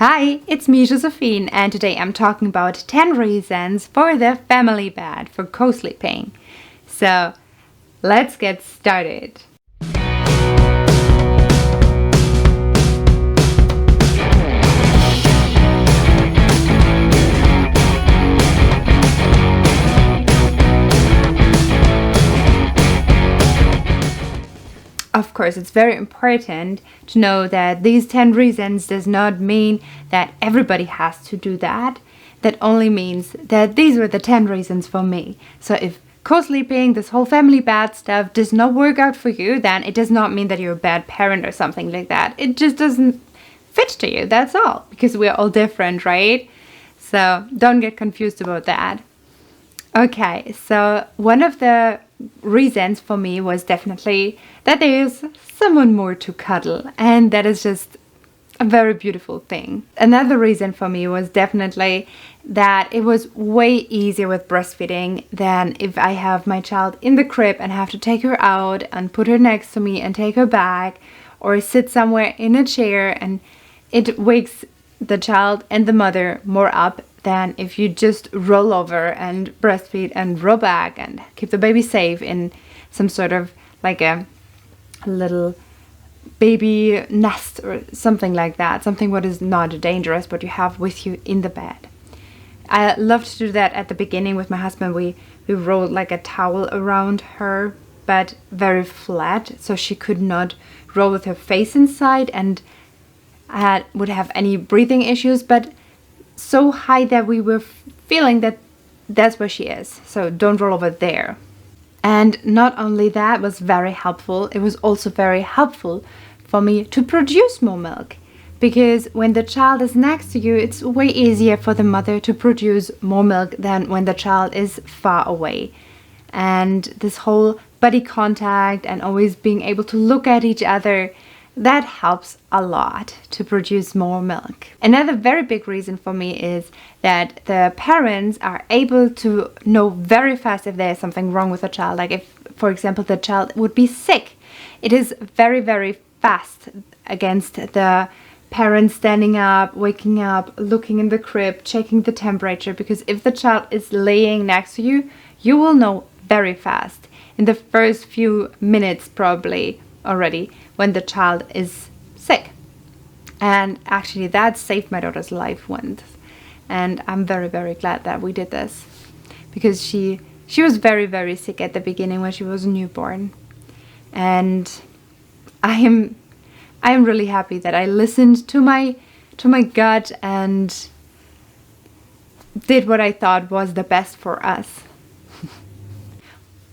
Hi, it's me, Josephine, and today I'm talking about 10 reasons for the family bed for co-sleeping. So, let's get started. Of course, it's very important to know that these 10 reasons does not mean that everybody has to do that. That only means that these were the 10 reasons for me. So if co-sleeping, this whole family bed stuff does not work out for you, then it does not mean that you're a bad parent or something like that. It just doesn't fit to you, that's all. Because we're all different, right? So don't get confused about that. Okay, so one of the reasons for me was definitely that there's someone more to cuddle, and that is just a very beautiful thing. Another reason for me was definitely that it was way easier with breastfeeding than if I have my child in the crib and have to take her out and put her next to me and take her back, or sit somewhere in a chair, and it wakes the child and the mother more up than if you just roll over and breastfeed and roll back and keep the baby safe in some sort of like a little baby nest or something like that. Something what is not dangerous, but you have with you in the bed. I love to do that at the beginning with my husband. We rolled like a towel around her, but very flat, so she could not roll with her face inside and would have any breathing issues, but so high that we were feeling that that's where she is. So don't roll over there. And not only that was very helpful, it was also very helpful for me to produce more milk. Because when the child is next to you, it's way easier for the mother to produce more milk than when the child is far away. And this whole body contact and always being able to look at each other, that helps a lot to produce more milk. Another very big reason for me is that the parents are able to know very fast if there's something wrong with the child. Like if, for example, the child would be sick. It is very, very fast against the parents standing up, waking up, looking in the crib, checking the temperature. Because if the child is laying next to you, you will know very fast. In the first few minutes probably already when the child is sick. And actually that saved my daughter's life once, and I'm very, very glad that we did this, because she was very, very sick at the beginning when she was a newborn. And I am really happy that I listened to my gut and did what I thought was the best for us.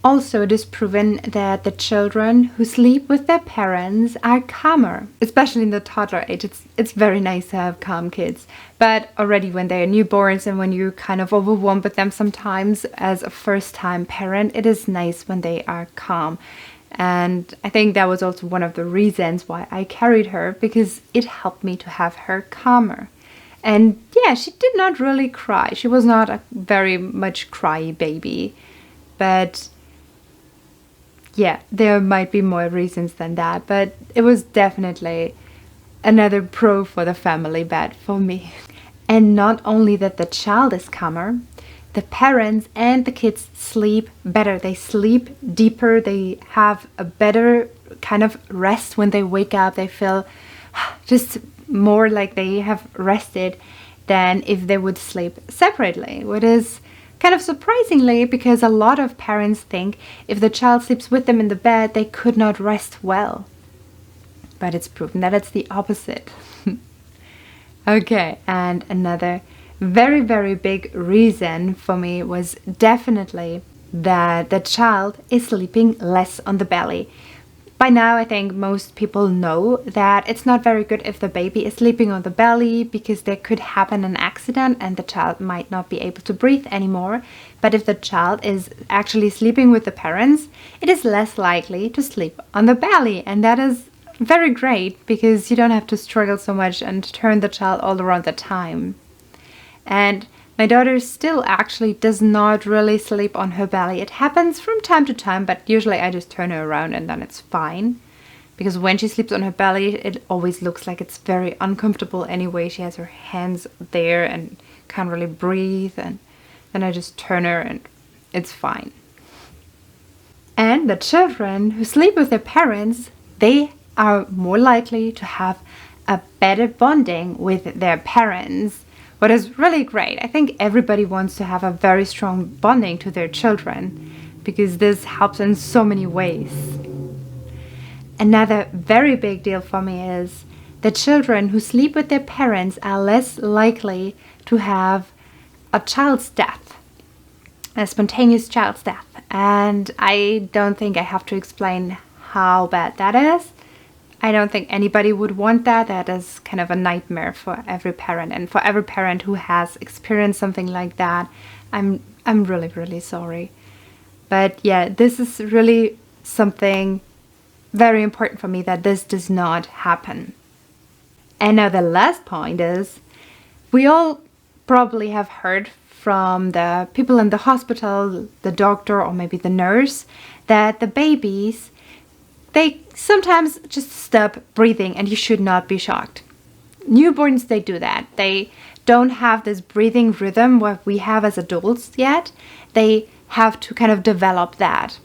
Also, it is proven that the children who sleep with their parents are calmer, especially in the toddler age. It's very nice to have calm kids, but already when they're newborns and when you're kind of overwhelmed with them sometimes as a first-time parent, it is nice when they are calm. And I think that was also one of the reasons why I carried her, because it helped me to have her calmer. And yeah, she did not really cry. She was not a very much cry baby, but yeah, there might be more reasons than that, but it was definitely another pro for the family bed for me. And not only that the child is calmer, the parents and the kids sleep better. They sleep deeper. They have a better kind of rest when they wake up. They feel just more like they have rested than if they would sleep separately, which is kind of surprisingly, because a lot of parents think if the child sleeps with them in the bed, they could not rest well. But it's proven that it's the opposite. Okay, and another very, very big reason for me was definitely that the child is sleeping less on the belly. By now, I think most people know that it's not very good if the baby is sleeping on the belly, because there could happen an accident and the child might not be able to breathe anymore. But if the child is actually sleeping with the parents, it is less likely to sleep on the belly. And that is very great, because you don't have to struggle so much and turn the child all around the time. And my daughter still actually does not really sleep on her belly. It happens from time to time, but usually I just turn her around and then it's fine. because when she sleeps on her belly, it always looks like it's very uncomfortable anyway. She has her hands there and can't really breathe, and then I just turn her and it's fine. And the children who sleep with their parents, they are more likely to have a better bonding with their parents, what is really great. I think everybody wants to have a very strong bonding to their children because this helps in so many ways. Another very big deal for me is that children who sleep with their parents are less likely to have a child's death, a spontaneous child's death. And I don't think I have to explain how bad that is. I don't think anybody would want that. That is kind of a nightmare for every parent, and for every parent who has experienced something like that, I'm really, really sorry. But yeah, this is really something very important for me, that this does not happen. And now the last point is, we all probably have heard from the people in the hospital, the doctor or maybe the nurse, that the babies, they sometimes just stop breathing, and you should not be shocked. Newborns, they do that. They don't have this breathing rhythm what we have as adults yet. They have to kind of develop that.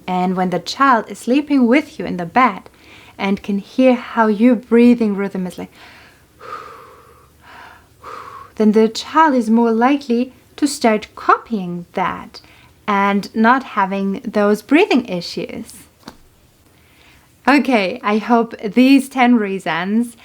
And when the child is sleeping with you in the bed and can hear how your breathing rhythm is like, then the child is more likely to start copying that and not having those breathing issues. Okay, I hope these 10 reasons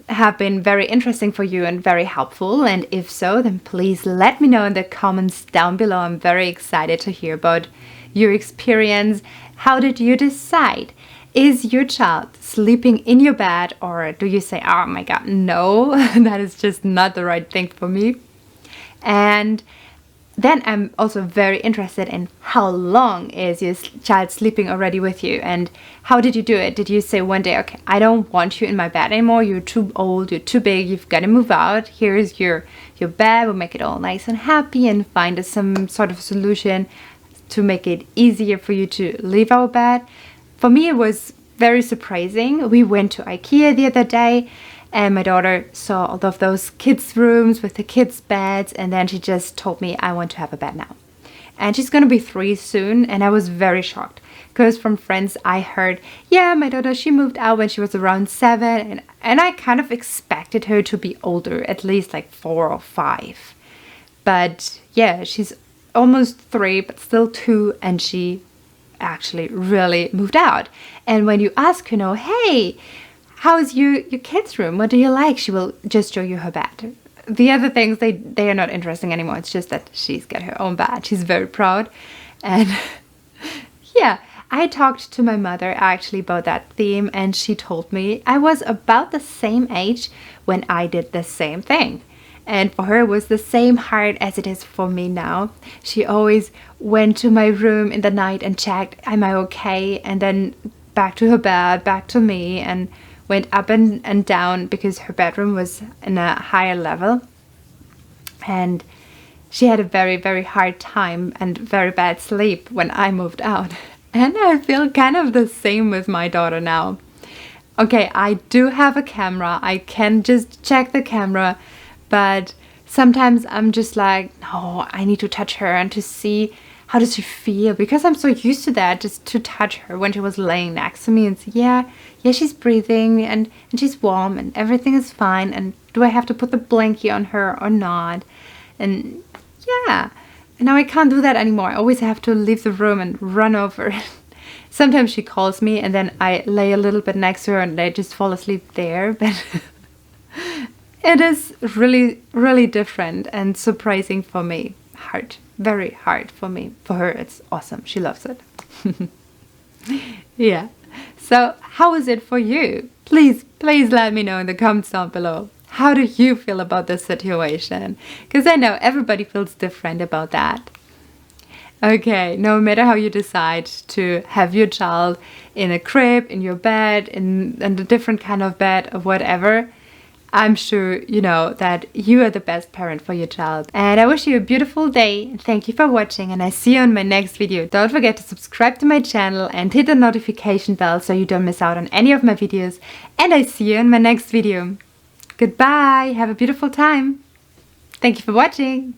have been very interesting for you and very helpful. And if so, then please let me know in the comments down below. I'm very excited to hear about your experience. How did you decide? Is your child sleeping in your bed, or do you say, oh my God, no, that is just not the right thing for me? And then I'm also very interested in how long is your child sleeping already with you, and how did you do it? Did you say one day, okay, I don't want you in my bed anymore, you're too old, you're too big, you've got to move out, here's your bed, we'll make it all nice and happy, and find some sort of solution to make it easier for you to leave our bed? For me, it was very surprising. We went to IKEA the other day, and my daughter saw all of those kids' rooms with the kids' beds, and then she just told me, I want to have a bed now. And she's gonna be 3 soon, and I was very shocked because from friends I heard, yeah, my daughter, she moved out when she was around 7, and I kind of expected her to be older, at least like 4 or 5. But yeah, she's almost 3, but still 2, and she actually really moved out. And when you ask her, hey, how's your kids' room? What do you like? She will just show you her bed. The other things, they are not interesting anymore. It's just that she's got her own bed. She's very proud. And yeah, I talked to my mother actually about that theme, and she told me I was about the same age when I did the same thing. And for her, it was the same hard as it is for me now. She always went to my room in the night and checked, am I okay? And then back to her bed, back to me, and went up and down because her bedroom was in a higher level. And she had a very, very hard time and very bad sleep when I moved out. And I feel kind of the same with my daughter now. Okay, I do have a camera. I can just check the camera. But sometimes I'm just like, no, I need to touch her and to see how does she feel, because I'm so used to that, just to touch her when she was laying next to me and say, yeah, she's breathing and she's warm and everything is fine, and do I have to put the blankie on her or not? And yeah, and now I can't do that anymore. I always have to leave the room and run over. Sometimes she calls me and then I lay a little bit next to her and I just fall asleep there, but it is really, really different and surprising for me. Hard, very hard for me. For her, it's awesome. She loves it. Yeah. So how is it for you? Please let me know in the comments down below. How do you feel about this situation? Because I know everybody feels different about that. Okay, no matter how you decide to have your child in a crib, in your bed, in a different kind of bed or whatever, I'm sure you know that you are the best parent for your child. And I wish you a beautiful day. Thank you for watching, and I see you on my next video. Don't forget to subscribe to my channel and hit the notification bell so you don't miss out on any of my videos. And I see you in my next video. Goodbye. Have a beautiful time. Thank you for watching.